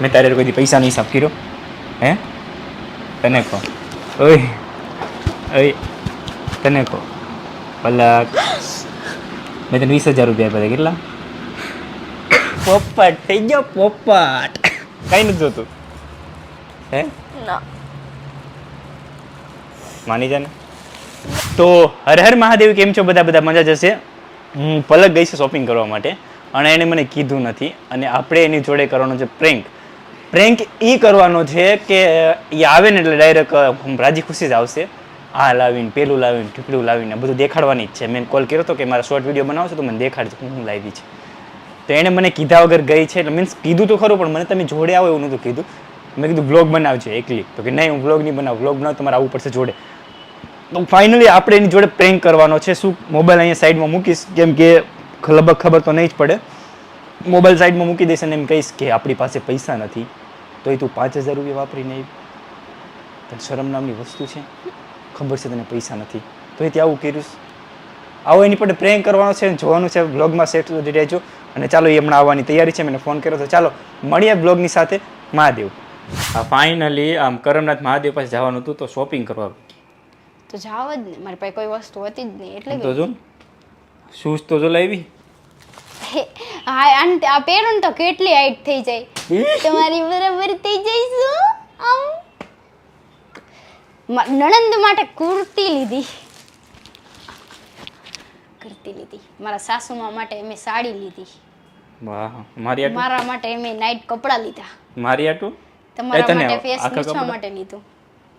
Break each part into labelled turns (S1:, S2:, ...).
S1: મેં તારે કોઈ દી પૈસાનો હિસાબ કર્યો હે? તને કહો ઓય ઓય તને કહો પલક મેં તને 20,000 રૂપિયા આપ્યા કેટલા? પોપટ થઈ ગયો પોપટ. કઈ નથી જોતું હે?
S2: ના
S1: માની જાને. તો હર હર મહાદેવ, કેમ છો બધા? બધા મજા જશે. હું પલક ગઈ છે શોપિંગ કરવા માટે અને એને મને કીધું નથી અને આપણે એની જોડે કરવાનો છે પ્રેન્ક એ કરવાનો છે કે એ આવે ને એટલે ડાયરેક્ટ રાજી ખુશી જ આવશે. આ લાવીને પેલું લાવીને ઢીકડું લાવીને બધું દેખાડવાની જ છે. મેં કોલ કર્યો હતો કે મારા શોર્ટ વિડીયો બનાવશો તો મને દેખાડજો હું લાવી છે. તો એણે મને કીધા વગર ગઈ છે એટલે મીન્સ કીધું તો ખરું પણ મને તમે જોડે આવો એવું નહોતું કીધું. મેં કીધું બ્લોગ બનાવજો એકલી, તો કે નહીં હું બ્લોગ નહીં બનાવું, બ્લોગ બનાવ તમારે આવવું પડશે જોડે. તો ફાઇનલી આપણે એની જોડે પ્રેન્ક કરવાનો છે. શું મોબાઈલ અહીંયા સાઈડમાં મૂકીશ કેમ કે લગભગ ખબર તો નહીં જ પડે. મોબાઈલ સાઈડમાં મૂકી દઈશ અને એમ કહીશ કે આપણી પાસે પૈસા નથી તો એ તું 5,000 રૂપિયા વાપરીને આવી. તને શરમ નામની વસ્તુ છે? ખબર છે તને પૈસા નથી તો એ ત્યાં આવું કર્યું. આવો એની પર પ્રેન્ક કરવાનો છે, જોવાનું છે. બ્લોગમાં સેટ રહેજો અને ચાલો એ હમણાં આવવાની તૈયારી છે. મને ફોન કર્યો તો ચાલો મળીએ બ્લોગની સાથે. મહાદેવ હા ફાઇનલી આમ કરમનાથ મહાદેવ પાસે જવાનું હતું તો શોપિંગ કરવા
S2: તો જાવ જ ને, મારી પાસે કોઈ વસ્તુ હતી જ નહીં એટલે
S1: તો જો શૂઝ તો જો લાવી.
S2: હા અને આ પહેરું તો કેટલી હાઈટ થઈ જાય તમારી બરાબર થઈ જઈશું. આમ નણંદ માટે કુર્તી લીધી, મારા સાસુમા માટે મેં સાડી લીધી,
S1: વાહ મારી
S2: મારા માટે મેં નાઈટ કપડાં લીધા,
S1: મારી આટું
S2: તમારા માટે ફેસ લૂછવા માટે લીધું.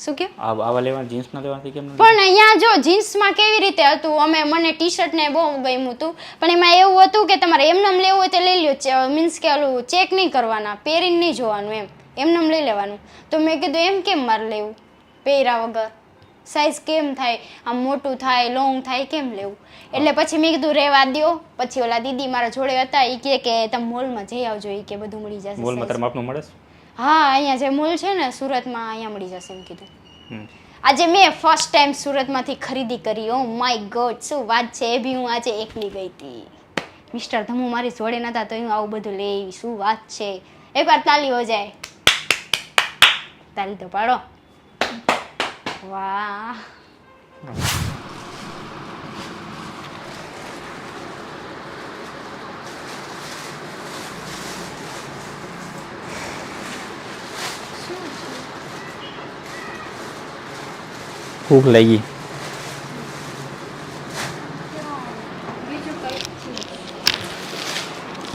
S2: શું કે
S1: આવા લેવા જીન્સ ના લેવાથી કેમ?
S2: પણ અહીંયા જો જીન્સમાં કેવી રીતે હતું, મને ટી શર્ટ ને બહુ ગમ્યું હતું પણ એમાં એવું હતું કે તમારે એમનેમ લેવું હોય તો લઈ લ્યો, મીન્સ કે ઓલું ચેક નહીં કરવાના, પહેરીને નહીં જોવાનું, એમનેમ લઈ લેવાનું. તો મેં કીધું એમ કેમ મારે લેવું પહેર્યા વગર, સાઈઝ કેમ થાય, આમ મોટું થાય લોંગ થાય કેમ લેવું? એટલે પછી મેં કીધું રહેવા દો. પછી ઓલા દીદી મારા જોડે હતા એ કે તમે મોલમાં જઈ આવજો, એ કે બધું મળી જશે.
S1: મોલમાં તારા માપનું મળે?
S2: હા અહીંયા જે મોલ છે ને સુરતમાં અહીંયા મળી જશે એમ કીધું. આજે મેં ફર્સ્ટ ટાઈમ સુરતમાંથી ખરીદી કરી. ઓ માય ગોડ શું વાત છે, એ બી હું આજે એકલી ગઈ હતી. મિસ્ટર ધમુ મારી જોડે નતા તો હું આવું બધું લઈ આવી. શું વાત છે, એકવાર તાલી હો જાય, તાલી તો પાડો. વાહ
S1: ભૂખ લાગી.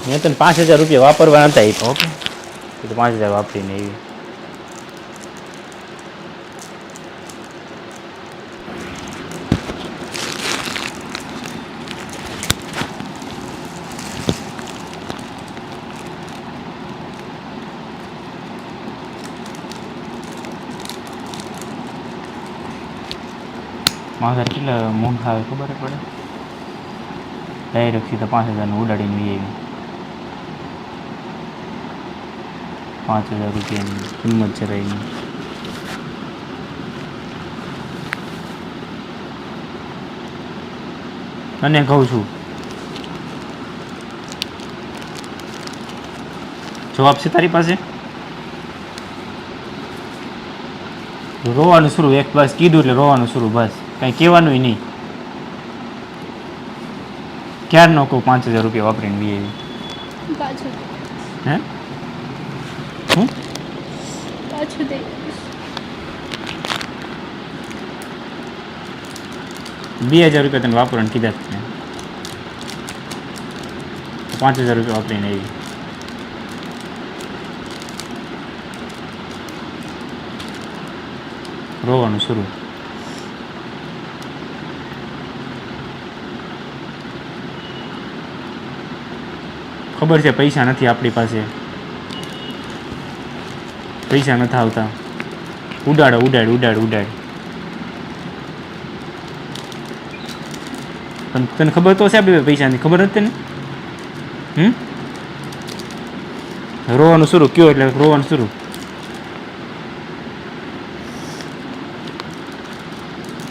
S1: મેં તને 5,000 રૂપિયા વાપરવા નતા આપ્યા. ઓકે તો 5,000 વાપરીને આવી. મારા કેટલા મોંઘા આવે ખબર પડે? ડાયરેક્ટ સીધા 5,000 ઉડાડીને વી આવી. 5,000 રૂપિયાની કિંમત જરાય નહીં. અને કહું છું જવાબ છે તારી પાસે? રોવાનું શરૂ. એક બસ કીધું એટલે રોવાનું શરૂ, બસ કાંઈ કહેવાનું નહીં. ક્યારે નો કહું 5,000 રૂપિયા વાપરીને વી આવી. હે હું
S2: પાછું દઈ
S1: 2,000 રૂપિયા તને વાપરવાનું કીધા જ ને, 5,000 રૂપિયા વાપરીને આવી. રોવાનું શરૂ. ખબર છે પૈસા નથી આપણી પાસે, પૈસા નથી આવતા. ઉડાડ ઉડાડ ઉડાડ ઉડાડ. પણ તને ખબર તો છે આપણી પૈસાની ખબર નથી તને? રોવાનું શરૂ કયો એટલે રોવાનું શરૂ.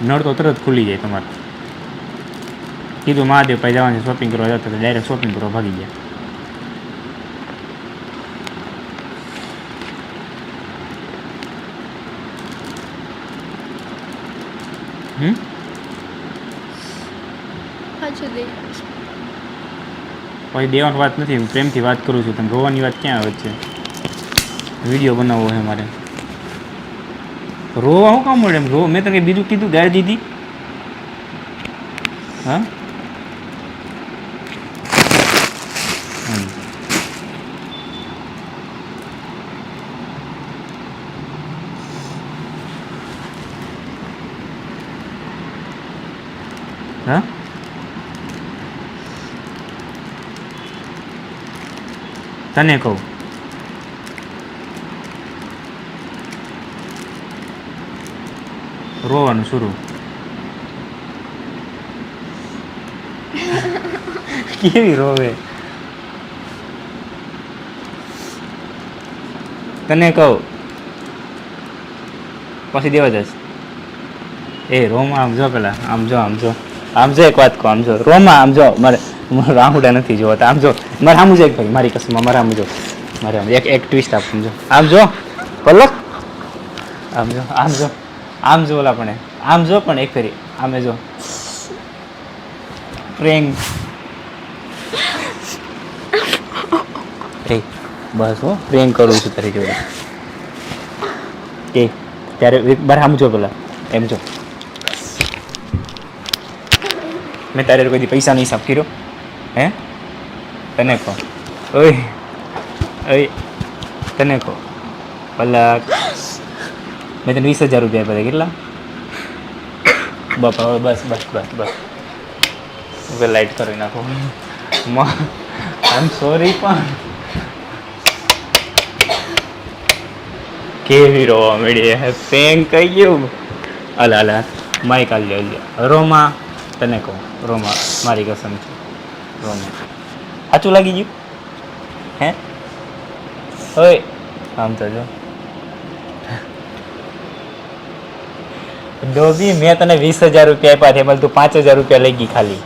S1: નળ તો તરત ખુલી જાય તમારે. કીધું મહાદેવ ભાઈ જવાની શોપિંગ કરવા જતા ડાયરેક્ટ શોપિંગ કરવા ભાગી ગયા. હમ
S2: પાછું દે
S1: કોઈ દેવાની વાત નથી, હું પ્રેમથી વાત કરું છું. તમે રોવાની વાત ક્યાં આવે છે? વિડીયો બનાવવો છે મારે. રોવા શું કામ મળે એમ? મેં તને બીજું કીધું? ગાય દીધી? હા હા તને કહું રોવાનું શરૂ. કેવી રોવે? તને કહું પછી દેવા જશ. એ રોમાં આમ જો, પેલા આમ જો, આમ જો, આમ જો, એક વાત કહું, આમ જો રોમાં, આમ જો, મારે રાહુડા નથી જોતા, આમ જો, મારે આમ જો, એક ભાઈ મારી કસમમાં મારે આમ જો, મારે આમ એક ટ્વિસ્ટ આપ, આમ જો, આમ જો પલક, આમ જો, આમ જો, આમ જો, ઓલા પણ આમ જો, પણ એક ફેરી આમે જો, પ્રેંગ. એ બસ હો, પ્રેંગ કરું છું તારી જોડે. કે ત્યારે બાર આમ જો, પેલા એમ જો, મેં તારે કોઈ પૈસા નહીં હિસાબ કર્યો હે? તને કહો, ઓય ઓય, તને કહો પલક, મેં તને 20,000 રૂપિયા આપ્યા હતા. કેટલા? બાપા, બસ બસ બસ બસ, હવે લાઈટ કરી નાખો. આઈ એમ સોરી, પણ કેવી રોવા મળી હે? પેન કહી ગયું. અલા અલા, માઇક આલ લે. રોમાં, તને કહું રોમાં, મારી કસમ છે રોમાં, સાચું લાગી ગયું હે? ઓય આમ તો જો ડોબી, મેં તને 20,000 રૂપિયા આપ્યા છે, એમાં તું 5,000 રૂપિયા લઈ ગઈ ખાલી.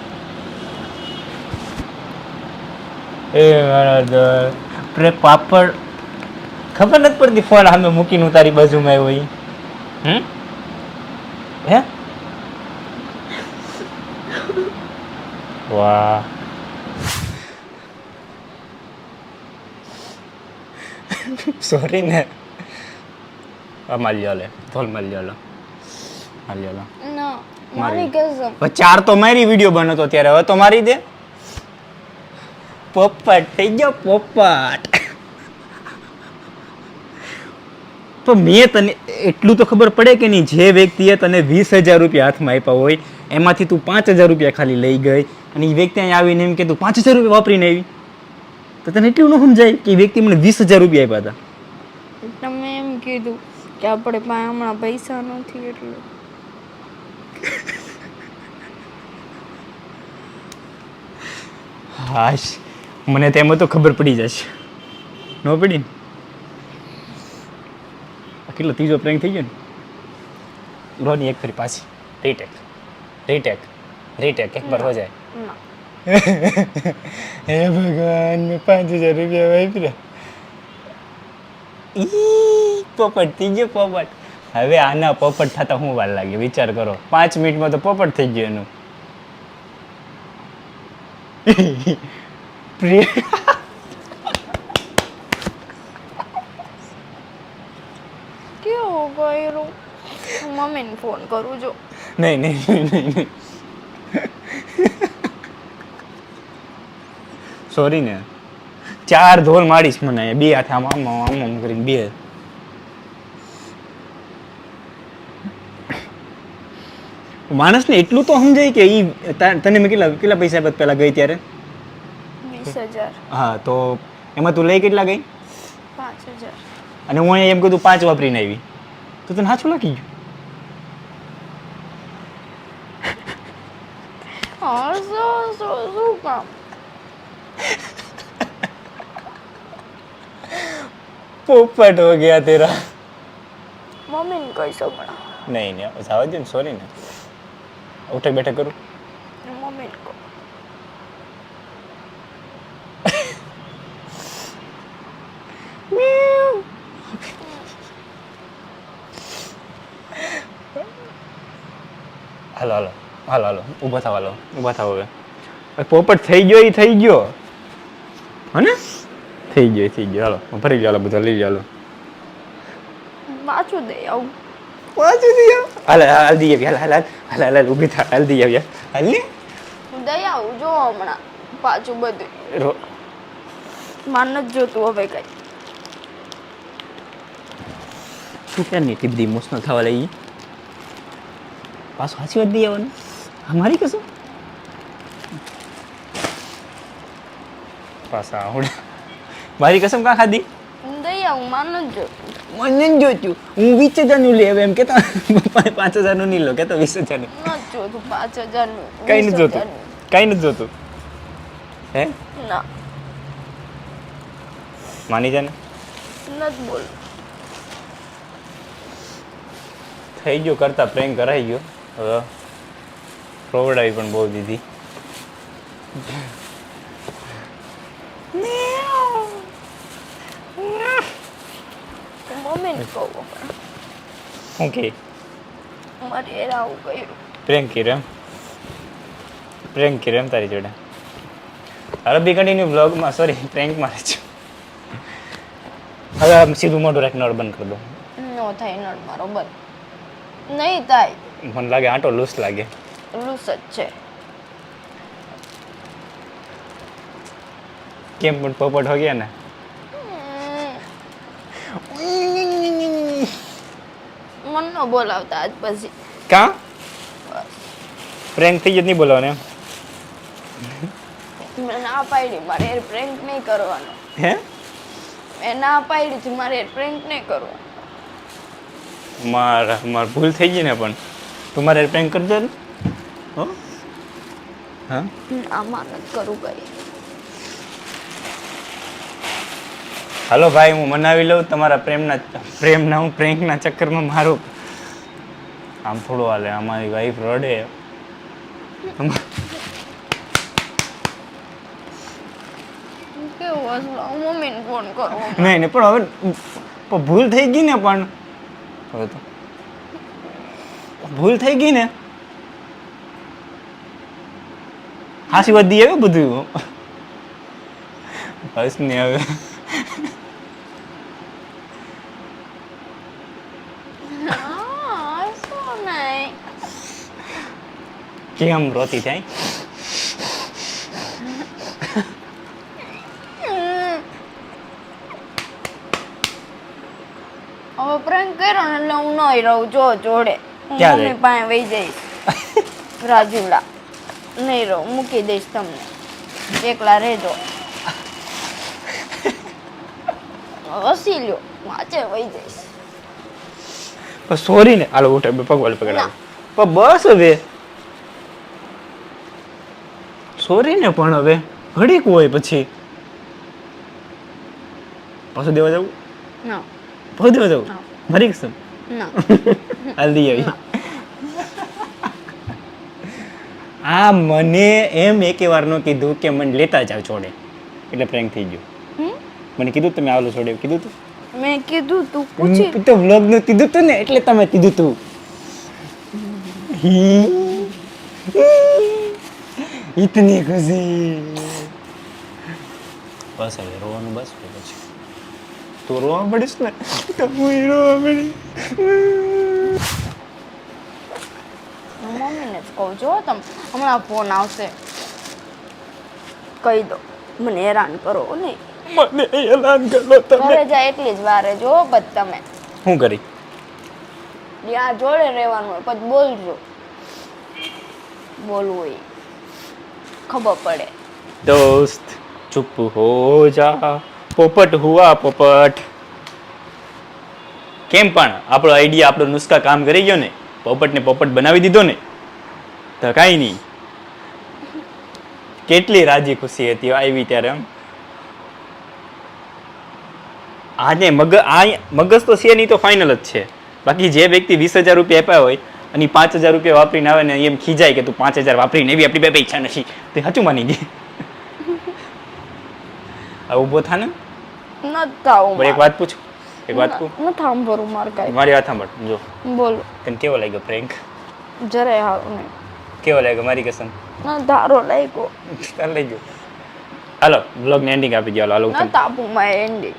S1: એ મારા પાપડ ખબર નથી પડતી, ફોન સામે મૂકીને હું તારી બાજુમાં આવ્યો. હે વાહ, સોરી ને. માલ્યો લે, થોલ માલ્યો લે, માલ્યો લે.
S2: ના, મારી કસમ.
S1: 4 તો મારી વિડીયો બનતો ત્યારે, હવે તો મારી દે. પોપટ થઈ ગયો, પોપટ. તો મેં તને એટલું તો ખબર પડે કે નહીં, જે વ્યક્તિએ તને 20,000 રૂપિયા હાથમાં આપ્યા હોય, એમાંથી તું 5,000 રૂપિયા ખાલી લઈ ગઈ, અને એ વ્યક્તિ અહીં આવીને એમ કે તું 5,000 રૂપિયા વાપરીને આવી, તો તને એટલું ન સમજાય કે એ વ્યક્તિ મને 20,000 રૂપિયા આપ્યા હતા.
S2: તમે એમ કીધું કે આપણે પાસે હમણાં પૈસા નથી એટલે.
S1: હાશ, મને તેમાં તો ખબર પડી જશે. ન પડી ને? કેટલો ત્રીજો પ્રેન્ક થઈ ગયો ને? રોની એક ફરી પાછી રીટેક, રીટેક, રીટેક, એક બાર હો જાય. હે ભગવાન, મેં 5,000 રૂપિયા વાપર્યા. ઈ પોપટ થઈ ગયો, પોપટ. હવે આના પોપટ થતા શું વાર લાગે વિચાર કરો? 5 મિનિટમાં તો પોપટ થઈ ગયો એનું.
S2: કેવું કર્યું? મમ્મીને ફોન કરું જો.
S1: નહીં નહીં નહીં નહીં, સોરી ને. 4 ધોલ મારીશ મને, 2 હાથે આમ આમ આમ આમ કરીને 2. માણસને એટલું તો સમજાય કે ઈ તને મેં કેટલા પૈસા આપ્યા પેલા ગઈ ત્યારે?
S2: 20,000.
S1: હા, તો એમાં તું લઈ કેટલા ગઈ?
S2: 5,000.
S1: અને હું અહીંયા એમ કીધું 5 વાપરીને આવી, તો તને સાચું લાગી ગયું?
S2: શું કામ?
S1: પોપટ હો ગયા તેરા.
S2: મમ્મીને કહીશ હમણાં.
S1: નહીં નહીં, જવા દે ને, સોરી ને. ઉઠક બેઠક કરું?
S2: મમ્મીને કહો.
S1: હાલો હાલો હાલો હાલો ઊભા થાવ, હાલો ઊભા થાવ. હવે પોપટ થઈ ગયો, એ થઈ ગયો હને, થઈ ગયો. હાલો ભરી લો, હાલો બધા લઈ લો, હાલો
S2: પાછું દે આવું.
S1: પાછું દઈ આવ. હાલ દઈ આવી, હાલ ઊભી થા, હાલ દઈ આવી, હાલ ને
S2: દઈ આવું જો હમણાં પાછું બધું માન નથી જોતું હવે કઈ.
S1: શું ક્યાં નહીં ટીપ દી ઇમોશનલ થવા લઈ પાછું સાચી વાત દઈ આવવાનું. અમારી કશું પાછા આવડે મારી કસમ કાં ખાધી?
S2: દઈ આવું માન નથી જોતું.
S1: મને જ જોતું, હું 20,000 લે હવે એમ કેતા 5,000 નહીં લો, કેતો 20,000
S2: નથી જોતું 5,000
S1: કઈ નથી જોતું, કઈ નથી જોતું. હે
S2: ના
S1: માની જા ને,
S2: નથી બોલ.
S1: થઈ ગયો કરતા પ્રેન્ક કરાઈ ગયો. હવે પ્રોવડાવી પણ બહુ દીધી.
S2: મમ્મીને કહું
S1: શું કે
S2: મારે એ આવું કર્યું.
S1: પ્રેન્ક કર્યો એમ તારી જોડે. અરબી કન્ટિન્યુ બ્લોગમાં, સોરી પ્રેન્કમાં રહે છે. હવે આમ સીધું મોઢું રાખીને નળ બંધ કરી દો.
S2: નો થાય નળ મારો બંધ નહીં થાય.
S1: મને લાગે આંટો લૂસ લાગે.
S2: લૂસ જ છે.
S1: કેમ પણ પોપટ હો ગયા ને.
S2: મન નો બોલાવતા આજ પછી.
S1: કા પ્રેન્ક થઈ જ નહીં બોલાવને એમ?
S2: મેં ના પાડી મારે એ પ્રેન્ક નહીં કરવાનો.
S1: હે
S2: મેં ના પાડી હતી મારે એ પ્રેન્ક નહીં કરવાનો.
S1: માર ભૂલ થઈ ગઈ ને, પણ તું મારે પ્રેન્ક કરજો ને. હો હા
S2: આમાં નથી કરું કઈ.
S1: હાલો ભાઈ, હું મનાવી લઉં તમારા પ્રેમના હું પ્રેન્કના ચક્કરમાં મારું. આમ થોડું હાલે, અમારી વાઈફ રડે.
S2: કેવું હશે મમ્મીને ફોન કરો.
S1: નહીં પણ હવે ભૂલ થઈ ગઈ ને, પણ હવે તો ભૂલ થઈ ગઈ ને. હાસી વાત દી આવ્યું બધું બસ ને હવે.
S2: શું નહીં
S1: કેમ રોતી થાય?
S2: હવે પ્રેન્ક કર્યો ને એટલે હું નહીં રહું જો જોડે. હું
S1: ક્યાં
S2: મમ્મી પાસે વહી જઈશ રાજુલા. નહીં રહું, મૂકી દઈશ તમને. એકલા રહેજો. હસી લ્યો, વાંચે વહી જઈશ.
S1: સોરી ને, હાલો ઉઠે પગવાળ પકડાવ. પણ બસ હવે સોરી ને, પણ હવે ઘડીક હોય પછી પાછું દેવા જવું.
S2: ના
S1: પાછું દેવા જવું મારી કસમ.
S2: ના
S1: હલ્દી આવી. આ મને એમ એકે વાર નો કીધું કે મને લેતા જાવ છોડે, એટલે પ્રેન્ક થઈ ગયો. મને કીધું તમે આવો છોડે કીધું તું.
S2: મેં કીધું તું પૂછી.
S1: તો વ્લોગ નું કીધું તું ને, એટલે તમે કીધું તું. ઇતની ખુશી. બસ હવે રોવાનું બસ પછી તું રોવા પડીશ ને તો હું રોવા પડી.
S2: મમ્મીને જ કહું જો તમે હમણાં ફોન આવશે કહી દો મને હેરાન કરો નહીં.
S1: મને એલાન કરો તમે.
S2: ઘરે જાય એટલી જ વારે જો બસ તમે
S1: શું કરી?
S2: ત્યાં જોડે રહેવાનું હોય પછી બોલજો. બોલવું હોય ખબર પડે.
S1: दोस्त चुप हो जा, પોપટ હુઆ પોપટ. કેમ પણ આપણો આઈડિયા, આપણો નુસ્ખા કામ કરી ગયો ને, પોપટને પોપટ બનાવી દીધો ને, તો કાંઈ નહીં. કેટલી રાજી ખુશી હતી આવી ત્યારે. એમ આને મગજ તો છે નહીં તો ફાઇનલ જ છે. બાકી જે વ્યક્તિ 20,000 રૂપિયા આપ્યા હોય અને 5,000 રૂપિયા વાપરીને આવે ને એમ ખીજાય કે તું 5,000 વાપરીને એવી આપણી બે ઈચ્છા નથી, તે સાચું માની ગઈ. ઊભો થા ને. એક વાત પૂછું, એક વાત પૂછું.
S2: ન થાંભરું માર કાંઈ.
S1: મારી વાત સાંભળ. જો
S2: બોલો.
S1: તને કેવો લાગ્યો પ્રેન્ક?
S2: જરાય સારું નહીં.
S1: કેવો લાગ્યો મારી કસમ?
S2: ના ધારો લાગ્યો.
S1: ચાલ લઈ ગયો. હાલો બ્લોગને એન્ડિંગ આપી દો. હાલો
S2: ના તાપુમાં એન્ડિંગ.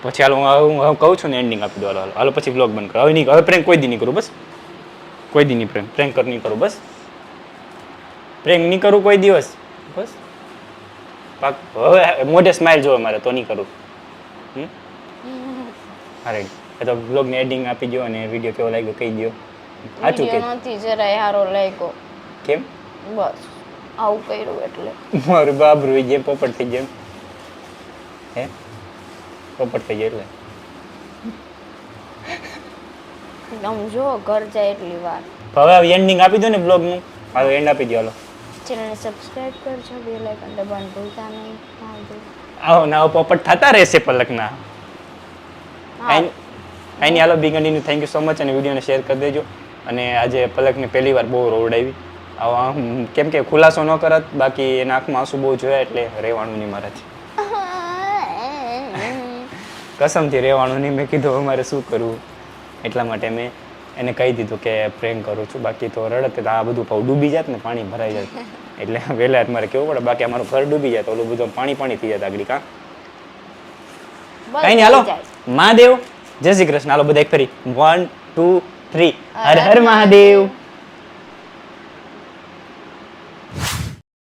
S1: પછી હાલો હું કહું છું ને એન્ડિંગ આપી દો. હાલો હાલો પછી બ્લોગ બંધ કરો. હવે નહીં, હવે પ્રેન્ક કોઈ દી નહીં કરું બસ. કોઈ દી નહીં પ્રેન્ક નહીં કરું બસ. પ્રેન્ક નહીં કરું કોઈ દિવસ બસ. પાક હવે મોઢે સ્માઇલ જોવે મારે તો નહીં કરું. હા રેડી. તો બ્લોગને એન્ડિંગ આપી દો અને વિડીયો કેવો લાગ્યો કહી દો. સાચું કે
S2: નથી જરાય સારો લાગ્યો.
S1: કેમ?
S2: બસ આવું કર્યું એટલે.
S1: મારું બાબરું જેમ પોપટ થઈ જેમ હે પોપટ થઈ જાય એટલે
S2: આમ જો ઘર જાય એટલી વાર.
S1: હવે એન્ડિંગ આપી દો ને બ્લોગનું. હવે એન્ડ આપી દો. હાલો
S2: ચેનલને સબસ્ક્રાઇબ કરજો, બેલ આઇકન દબાવવાનું ભૂલતા નહીં.
S1: આવો ના પોપટ થતા રહેશે પલકના. આઈની હાલો બી continue. Thank you so much અને વિડીયોને શેર કરી દેજો. અને આજે પલકને પહેલી વાર બહુ રોવડાવી. આવા કેમ કે ખુલાસો ન કરત, બાકી એના આંખમાં આંસુ બહુ જોયા એટલે રહેવાનું નહીં મારાથી. કસમથી રહેવાનું નહીં. મેં કીધું અમારે શું કરવું, એટલા માટે મેં એને કહી દીધું કે પ્રેમ કરું છું. બાકી તો રડત આ બધું પાઉં ડૂબી જાત ને પાણી ભરાઈ જાય એટલે વહેલા મારે કેવું પડે. બાકી અમારું ઘર ડૂબી જાય તો ઓલું બધું પાણી થઈ જાય આગળ. કાં કઈ નહીં. હાલો મહાદેવ જય શ્રી કૃષ્ણ. હાલો બધા એક ફરી 1 2 3 હર હર મહાદેવ.